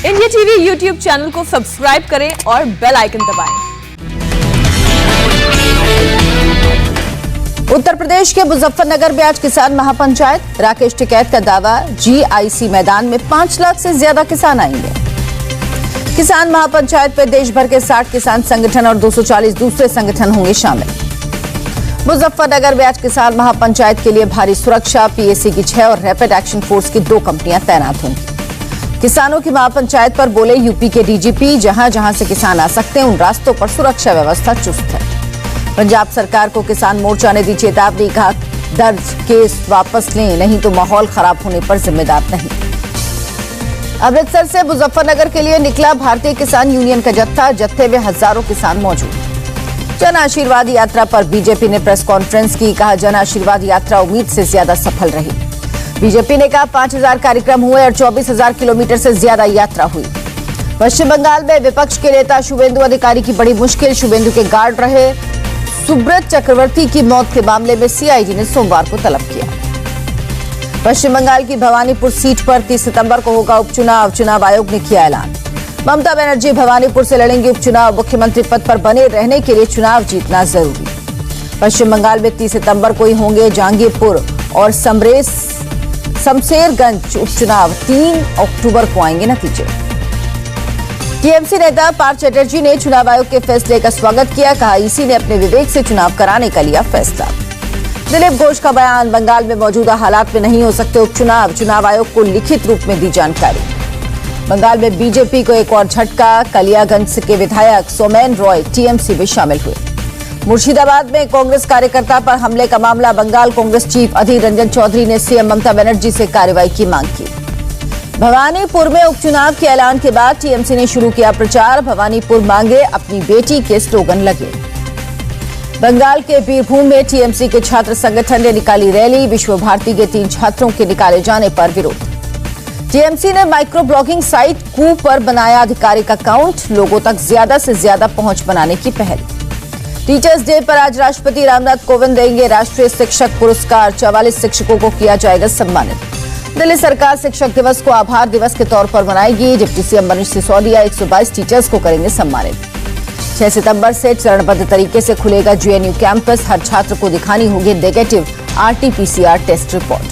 India TV YouTube channel को subscribe करें और बेल आइकन दबाएं। उत्तर प्रदेश के मुजफ्फरनगर में आज किसान महापंचायत। राकेश टिकैत का दावा, GIC मैदान में 5 लाख से ज्यादा किसान आएंगे। किसान महापंचायत में देश भर के 60 किसान संगठन और 240 दूसरे संगठन होंगे शामिल। मुजफ्फरनगर में आज किसान महापंचायत के लिए भारी सुरक्षा, PAC की 6 और रैपिड एक्शन फोर्स की 2 कंपनियां तैनात होंगी। किसानों की महापंचायत पर बोले यूपी के DGP, जहां जहां से किसान आ सकते हैं उन रास्तों पर सुरक्षा व्यवस्था चुस्त है। पंजाब सरकार को किसान मोर्चा ने दी चेतावनी, कहा दर्ज केस वापस लें, नहीं तो माहौल खराब होने पर जिम्मेदार नहीं। अमृतसर से मुजफ्फरनगर के लिए निकला भारतीय किसान यूनियन का जत्था। जत्थे में हजारों किसान मौजूद। जन आशीर्वाद यात्रा पर बीजेपी ने प्रेस कॉन्फ्रेंस की, कहा जन आशीर्वाद यात्रा उम्मीद से ज्यादा सफल रही। बीजेपी ने कहा 5000 कार्यक्रम हुए और 24,000 किलोमीटर से ज्यादा यात्रा हुई। पश्चिम बंगाल में विपक्ष के नेता शुभेंदु अधिकारी की बड़ी मुश्किल, शुभेंदु के गार्ड रहे। सुब्रत चक्रवर्ती की मौत के मामले में CID ने सोमवार को तलब किया। पश्चिम बंगाल की भवानीपुर सीट पर 30 सितंबर को होगा उपचुनाव। चुनाव आयोग ने किया ऐलान। ममता बनर्जी भवानीपुर से लड़ेंगी उपचुनाव। मुख्यमंत्री पद पर बने रहने के लिए चुनाव जीतना जरूरी। पश्चिम बंगाल में 30 सितंबर को ही होंगे जहांगीरपुर और शमशेरगंज उपचुनाव। 3 अक्टूबर को आएंगे नतीजे। TMC नेता पार्थ चटर्जी ने चुनाव आयोग के फैसले का स्वागत किया, कहा EC ने अपने विवेक से चुनाव कराने का लिया फैसला। दिलीप घोष का बयान, बंगाल में मौजूदा हालात में नहीं हो सकते उपचुनाव। चुनाव आयोग को लिखित रूप में दी जानकारी। बंगाल में बीजेपी को एक और झटका, कलियागंज के विधायक सोमेन रॉय TMC में शामिल हुए। मुर्शिदाबाद में कांग्रेस कार्यकर्ता पर हमले का मामला, बंगाल कांग्रेस चीफ अधीर रंजन चौधरी ने CM ममता बनर्जी से कार्रवाई की मांग की। भवानीपुर में उपचुनाव के ऐलान के बाद TMC ने शुरू किया प्रचार। भवानीपुर मांगे अपनी बेटी के स्लोगन लगे। बंगाल के बीरभूम में TMC के छात्र संगठन ने निकाली रैली। विश्व भारती के 3 छात्रों के निकाले जाने पर विरोध। TMC ने माइक्रो ब्लॉगिंग साइट कू पर बनाया आधिकारिक अकाउंट। लोगों तक ज्यादा से ज्यादा पहुंच बनाने की पहल। टीचर्स डे पर आज राष्ट्रपति रामनाथ कोविंद देंगे राष्ट्रीय शिक्षक पुरस्कार। 44 शिक्षकों को किया जाएगा सम्मानित। दिल्ली सरकार शिक्षक दिवस को आभार दिवस के तौर पर मनाएगी। Deputy CM Manish Sisodia 122 teachers को करेंगे सम्मानित। 6 सितंबर से चरणबद्ध तरीके से खुलेगा GNU कैंपस। हर छात्र को दिखानी होगी negative RT-PCR test report.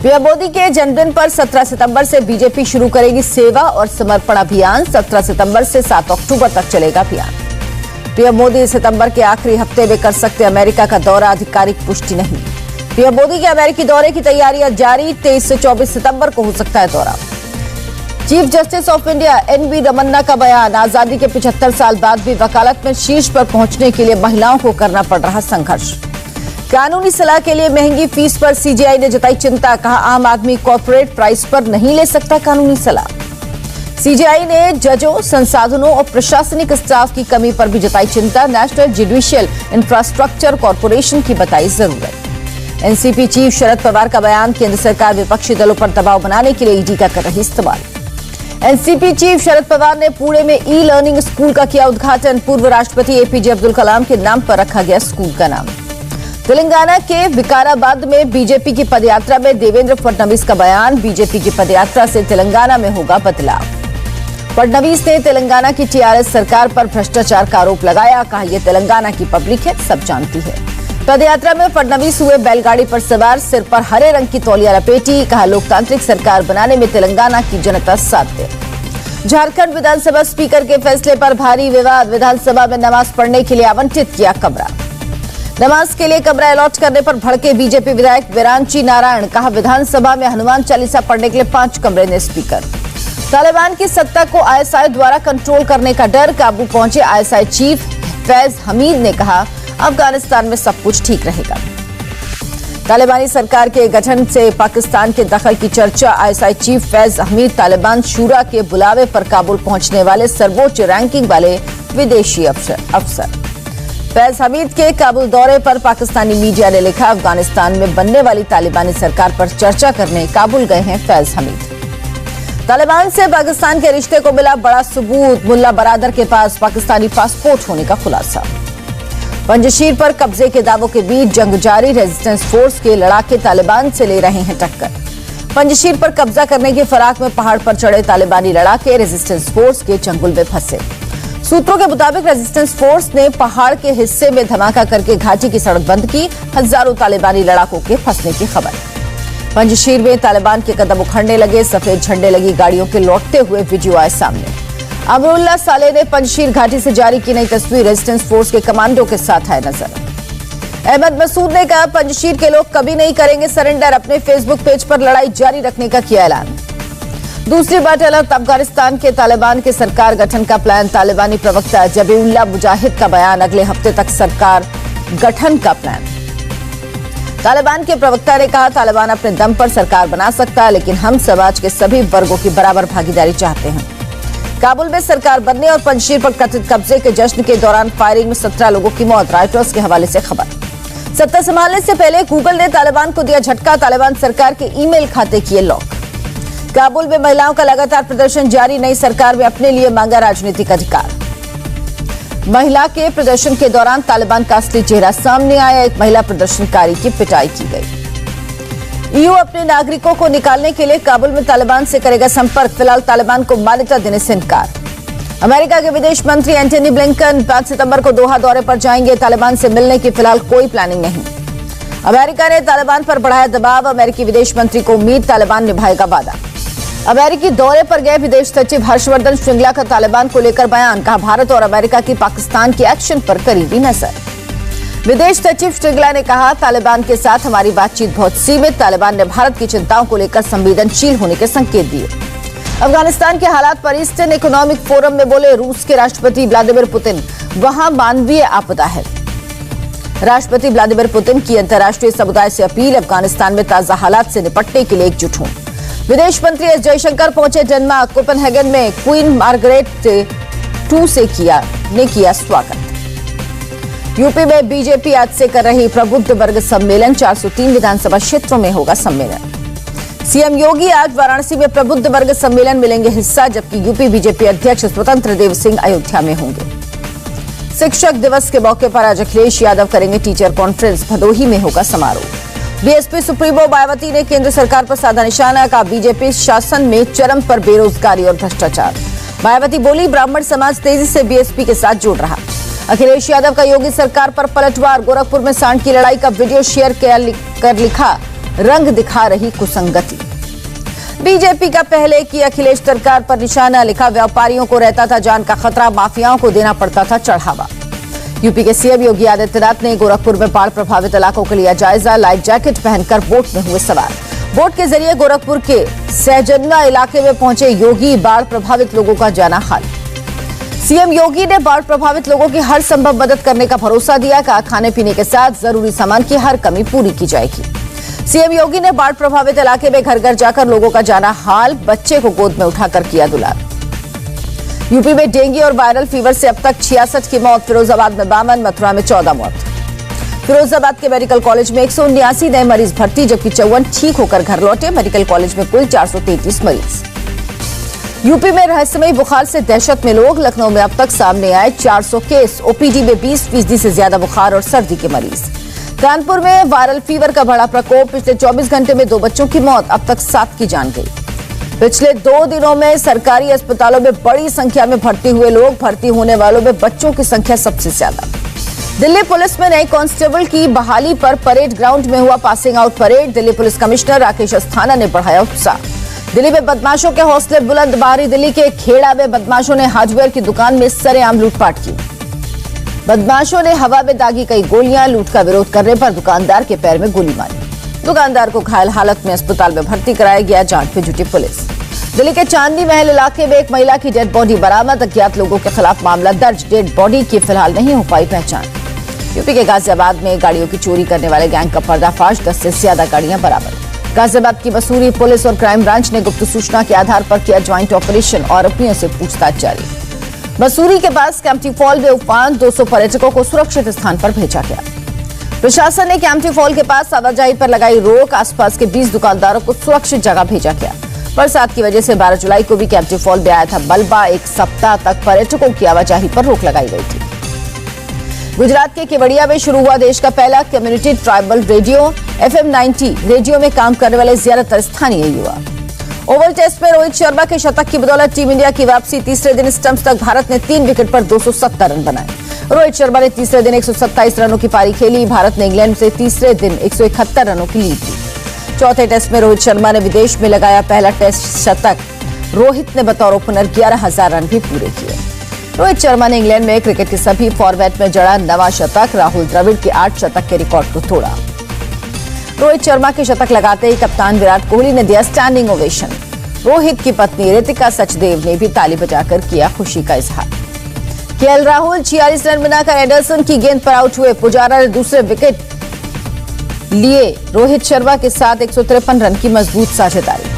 PM Modi के जन्मदिन पर 17 सितंबर से बीजेपी शुरू करेगी सेवा और समर्पण अभियान। 17 सितंबर से 7 अक्टूबर तक चलेगा अभियान। पीएम मोदी सितंबर के आखिरी हफ्ते में कर सकते अमेरिका का दौरा, आधिकारिक पुष्टि नहीं। पीएम मोदी के अमेरिकी दौरे की तैयारियां जारी। 23 से 24 सितंबर को हो सकता है दौरा। Chief justice of India NV Ramana का बयान, आजादी के 75 साल बाद भी वकालत में शीर्ष पर पहुंचने के लिए महिलाओं को करना पड़ रहा संघर्ष। कानूनी सलाह के लिए महंगी फीस पर CJI ने जताई चिंता, कहा आम आदमी कॉर्पोरेट प्राइस पर नहीं ले सकता कानूनी सलाह। CJI ने जजों, संसाधनों और प्रशासनिक स्टाफ की कमी पर भी जताई चिंता। नेशनल जुडिशियल इंफ्रास्ट्रक्चर कॉर्पोरेशन की बताई जरूरत। NCP चीफ शरद पवार का बयान, केंद्र सरकार विपक्षी दलों पर दबाव बनाने के लिए ED का कर रही इस्तेमाल। NCP चीफ शरद पवार ने पुणे में E-लर्निंग स्कूल का किया उद्घाटन। पूर्व राष्ट्रपति APJ अब्दुल कलाम के नाम पर रखा गया स्कूल का नाम। तेलंगाना के विकाराबाद में बीजेपी की पदयात्रा में देवेंद्र फडणवीस का बयान, बीजेपी की पदयात्रा से तेलंगाना में होगा बदलाव। फडणवीस ने तेलंगाना की TRS सरकार पर भ्रष्टाचार का आरोप लगाया, कहा यह तेलंगाना की पब्लिक है, सब जानती है। पदयात्रा में फडणवीस हुए बैलगाड़ी पर सवार, सिर पर हरे रंग की तौलिया लपेटी, कहा लोकतांत्रिक सरकार बनाने में तेलंगाना की जनता साथ दे। झारखंड विधानसभा स्पीकर के फैसले पर भारी विवाद, विधानसभा में नमाज पढ़ने के लिए आवंटित किया कमरा। नमाज के लिए कमरा अलॉट करने पर भड़के बीजेपी विधायक विरांची नारायण, कहा विधानसभा में हनुमान चालीसा पढ़ने के लिए 5 कमरे ने स्पीकर। तालिबान की सत्ता को ISI द्वारा कंट्रोल करने का डर, काबू पहुंचे ISI चीफ फैज हमीद ने कहा अफगानिस्तान में सब कुछ ठीक रहेगा। तालिबानी सरकार के गठन से पाकिस्तान के दखल की चर्चा, ISI चीफ फैज हमीद तालिबान शूरा के बुलावे पर काबुल पहुंचने वाले सर्वोच्च रैंकिंग वाले विदेशी अफसर। फैज हमीद के काबुल दौरे पर पाकिस्तानी मीडिया ने लिखा, अफगानिस्तान में बनने वाली तालिबानी सरकार पर चर्चा करने काबुल गए हैं फैज हमीद। तालिबान से पाकिस्तान के रिश्ते को मिला बड़ा सबूत, मुल्ला बरादर के पास पाकिस्तानी पासपोर्ट होने का खुलासा। पंजशीर पर कब्जे के दावों के बीच जंग जारी, रेजिस्टेंस फोर्स के लड़ाके तालिबान से ले रहे हैं टक्कर। पंजशीर पर कब्जा करने की फिराक में पहाड़ पर चढ़े तालिबानी लड़ाके रेजिस्टेंस फोर्स के चंगुल में फंसे। सूत्रों के मुताबिक रेजिस्टेंस फोर्स ने पहाड़ के हिस्से में धमाका करके घाटी की सड़क बंद की। हजारों तालिबानी लड़ाकों के फंसने की खबर। पंजशीर में तालिबान के कदम उखड़ने लगे। सफेद झंडे लगी गाड़ियों के लौटते हुए वीडियो आए सामने। अमरुल्लाह साले ने पंजशीर घाटी से जारी की नई तस्वीर रेजिस्टेंस फोर्स के कमांडो के साथ आए नजर। अहमद मसूद ने कहा, पंजशीर के लोग कभी नहीं करेंगे सरेंडर। अपने फेसबुक पेज पर लड़ाई जारी रखने का किया ऐलान। दूसरी बात अलर्ट, अफगानिस्तान के तालिबान के सरकार गठन का प्लान। तालिबानी प्रवक्ता जबीउल्लाह मुजाहिद का बयान, अगले हफ्ते तक सरकार गठन का प्लान। तालिबान के प्रवक्ता ने कहा, तालिबान अपने दम पर सरकार बना सकता है, लेकिन हम समाज के सभी वर्गों की बराबर भागीदारी चाहते हैं। काबुल में सरकार बनने और पंजशीर पर कथित कब्जे के जश्न के दौरान फायरिंग में 17 लोगों की मौत। रॉयटर्स के हवाले से खबर। सत्ता संभालने से पहले गूगल ने तालिबान को दिया झटका। तालिबान सरकार के ईमेल खाते किए लॉक। काबुल में महिलाओं का लगातार प्रदर्शन जारी। नई सरकार में अपने लिए मांगा राजनीतिक अधिकार। महिला के प्रदर्शन के दौरान तालिबान का असली चेहरा सामने आया। एक महिला प्रदर्शनकारी की पिटाई की गई। ईयू अपने नागरिकों को निकालने के लिए काबुल में तालिबान से करेगा संपर्क। फिलहाल तालिबान को मान्यता देने से इनकार। अमेरिका के विदेश मंत्री एंटनी ब्लिंकन 5 सितंबर को दोहा दौरे पर जाएंगे। तालिबान से मिलने की फिलहाल कोई प्लानिंग नहीं। अमेरिका ने तालिबान पर बढ़ाया दबाव। अमेरिकी विदेश मंत्री को उम्मीद तालिबान निभाएगा वादा। अमेरिकी दौरे पर गए विदेश सचिव हर्षवर्धन श्रृंगला का तालिबान को लेकर बयान। कहा, भारत और अमेरिका की पाकिस्तान के एक्शन पर करीबी नजर। विदेश सचिव श्रृंगला ने कहा, तालिबान के साथ हमारी बातचीत बहुत सीमित। तालिबान ने भारत की चिंताओं को लेकर संवेदनशील होने के संकेत दिए। अफगानिस्तान के हालात पर ईस्टर्न इकोनॉमिक फोरम में बोले रूस के राष्ट्रपति व्लादिमीर पुतिन, वहां मानवीय आपदा है। राष्ट्रपति व्लादिमीर पुतिन की अंतर्राष्ट्रीय समुदाय से अपील, अफगानिस्तान में ताजा हालात से निपटने के लिए एकजुट हों। विदेश मंत्री एस जयशंकर पहुंचे डेनमार्क। कोपेनहेगन में क्वीन मार्गरेट II से किया स्वागत। यूपी में बीजेपी आज से कर रही प्रबुद्ध वर्ग सम्मेलन। 403 विधानसभा क्षेत्रों में होगा सम्मेलन। सीएम योगी आज वाराणसी में प्रबुद्ध वर्ग सम्मेलन में लेंगे हिस्सा, जबकि यूपी बीजेपी अध्यक्ष स्वतंत्र देव सिंह अयोध्या में होंगे। शिक्षक दिवस के मौके पर आज अखिलेश यादव करेंगे टीचर कॉन्फ्रेंस। भदोही में होगा समारोह। बीएसपी सुप्रीमो मायावती ने केंद्र सरकार पर साधा निशाना। का बीजेपी शासन में चरम पर बेरोजगारी और भ्रष्टाचार। मायावती बोली, ब्राह्मण समाज तेजी से बीएसपी के साथ जुड़ रहा। अखिलेश यादव का योगी सरकार पर पलटवार। गोरखपुर में सांड की लड़ाई का वीडियो शेयर कर लिखा, रंग दिखा रही कुसंगति। बीजेपी का पहले की अखिलेश सरकार पर निशाना। लिखा, व्यापारियों को रहता था जान का खतरा, माफियाओं को देना पड़ता था चढ़ावा। यूपी के सीएम योगी आदित्यनाथ ने गोरखपुर में बाढ़ प्रभावित इलाकों के लिया जायजा। लाइफ जैकेट पहनकर बोट में हुए सवार। बोट के जरिए गोरखपुर के सहजन्ना इलाके में पहुंचे योगी। बाढ़ प्रभावित लोगों का जाना हाल। सीएम योगी ने बाढ़ प्रभावित लोगों की हर संभव मदद करने का भरोसा दिया। कहा, खाने पीने के साथ जरूरी सामान की हर कमी पूरी की जाएगी। सीएम योगी ने बाढ़ प्रभावित इलाके में घर घर जाकर लोगों का जाना हाल। बच्चे को गोद में उठाकर किया दुलार। यूपी में डेंगू और वायरल फीवर से अब तक 66 की मौत। फिरोजाबाद में 52, मथुरा में 14 मौत। फिरोजाबाद के मेडिकल कॉलेज में 179 नए मरीज भर्ती, जबकि 54 ठीक होकर घर लौटे। मेडिकल कॉलेज में कुल 433 मरीज। यूपी में रहस्यमयी बुखार से दहशत में लोग। लखनऊ में अब तक सामने आए 400 केस। ओपीडी में 20% से ज्यादा बुखार और सर्दी के मरीज। कानपुर में वायरल फीवर का बड़ा प्रकोप। पिछले 24 घंटे में 2 बच्चों की मौत, अब तक 7 की जान गई। पिछले 2 दिनों में सरकारी अस्पतालों में बड़ी संख्या में भर्ती हुए लोग। भर्ती होने वालों में बच्चों की संख्या सबसे ज्यादा। दिल्ली पुलिस में नए कांस्टेबल की बहाली पर परेड ग्राउंड में हुआ passing out parade. Delhi police commissioner Rakesh Asthana ने बढ़ाया उत्साह। दिल्ली में बदमाशों के हौसले बुलंद। बाहरी दिल्ली के खेड़ा में बदमाशों ने हार्डवेयर की दुकान में सरेआम लूटपाट की। बदमाशों ने हवा में दागी कई गोलियां। लूट का विरोध करने पर दुकानदार के पैर में गोली मारी। दुकानदार को घायल हालत में अस्पताल में भर्ती कराया गया। जांच में जुटी पुलिस। दिल्ली के चांदनी महल इलाके में एक महिला की डेड बॉडी बरामद। अज्ञात लोगों के खिलाफ मामला दर्ज। डेड बॉडी की फिलहाल नहीं हो पाई पहचान। यूपी के गाजियाबाद में गाड़ियों की चोरी करने वाले गैंग का पर्दाफाश। 10 से ज्यादा गाड़ियां बरामद। गाजियाबाद की मसूरी पुलिस और क्राइम ब्रांच ने गुप्त सूचना के आधार पर किया ज्वाइंट ऑपरेशन। आरोपियों से पूछताछ जारी। मसूरी के पास कैंपटी फॉल में उफान। 200 पर्यटकों को सुरक्षित स्थान पर भेजा गया। प्रशासन ने कैंपटी फॉल के पास आवाजाही पर लगाई रोक। आसपास के 20 दुकानदारों को सुरक्षित जगह भेजा गया। बरसात की वजह से 12 जुलाई को भी कैंपटी फॉल में आया था मलबा। 1 सप्ताह तक पर्यटकों की आवाजाही पर रोक लगाई गई थी। गुजरात के केवड़िया में शुरू हुआ देश का पहला community tribal radio. FM 90 radio में काम करने वाले ज्यादातर स्थानीय युवा। ओवल टेस्ट में रोहित शर्मा के शतक की बदौलत टीम इंडिया की वापसी। तीसरे दिन स्टंप्स तक भारत ने 3 विकेट पर 270 रन बनाए। रोहित शर्मा ने तीसरे दिन 127 रनों की पारी खेली। भारत ने इंग्लैंड से तीसरे दिन 171 रनों की लीड ली। चौथे टेस्ट में रोहित शर्मा ने विदेश में लगाया पहला टेस्ट शतक। रोहित ने बतौर ओपनर 11,000 रन भी पूरे किए। रोहित शर्मा ने इंग्लैंड में क्रिकेट के सभी फॉर्मेट में जड़ा नवा शतक। राहुल द्रविड़ के 8 शतक के रिकॉर्ड को तोड़ा। रोहित शर्मा के शतक लगाते ही कप्तान विराट कोहली ने दिया स्टैंडिंग ओवेशन। रोहित की पत्नी रितिका सचदेव ने भी ताली बजाकर किया खुशी का इजहार। केएल राहुल 46 रन बनाकर एंडरसन की गेंद पर आउट हुए। पुजारा ने दूसरे विकेट लिए। रोहित शर्मा के साथ 153 रन की मजबूत साझेदारी।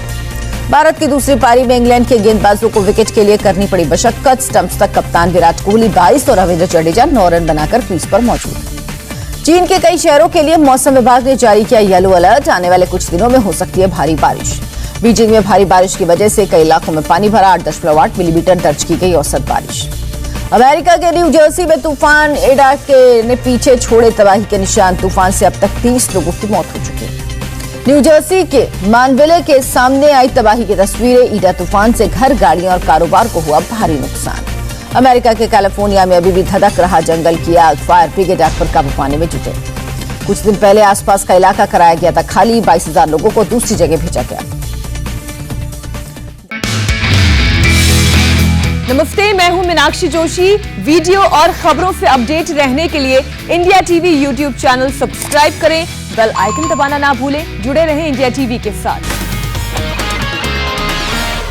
भारत की दूसरी पारी में इंग्लैंड के गेंदबाजों को विकेट के लिए करनी पड़ी मशक्कत। स्टंप्स तक कप्तान विराट कोहली 22 और रविंद्र जडेजा 9 रन बनाकर क्रीज पर मौजूद। चीन के कई शहरों के लिए मौसम विभाग ने जारी किया येलो अलर्ट। आने वाले कुछ दिनों में हो सकती है भारी बारिश। बीजिंग में भारी बारिश की वजह से कई इलाकों में पानी भरा। 8.8 मिलीमीटर दर्ज की गई औसत बारिश। अमेरिका के न्यू जर्सी में तूफान एडा ने पीछे छोड़े तबाही के निशान। तूफान से अब तक 30 लोगों की मौत हो चुकी है। न्यू जर्सी के मानविले के सामने आई तबाही की तस्वीरें। ईडा तूफान से घर, गाड़ियां और कारोबार को हुआ भारी नुकसान। अमेरिका के कैलिफोर्निया में अभी भी धधक रहा जंगल की आग। फायर ब्रिगेड आग पर काबू पाने में जुटे। कुछ दिन पहले आसपास का इलाका कराया गया था खाली। 22,000 लोगों को दूसरी जगह भेजा गया। नमस्ते, मैं हूं मीनाक्षी जोशी। वीडियो और खबरों से अपडेट रहने के लिए India TV YouTube channel subscribe करें। बेल आइकन दबाना ना भूलें। जुड़े रहें इंडिया टीवी के साथ।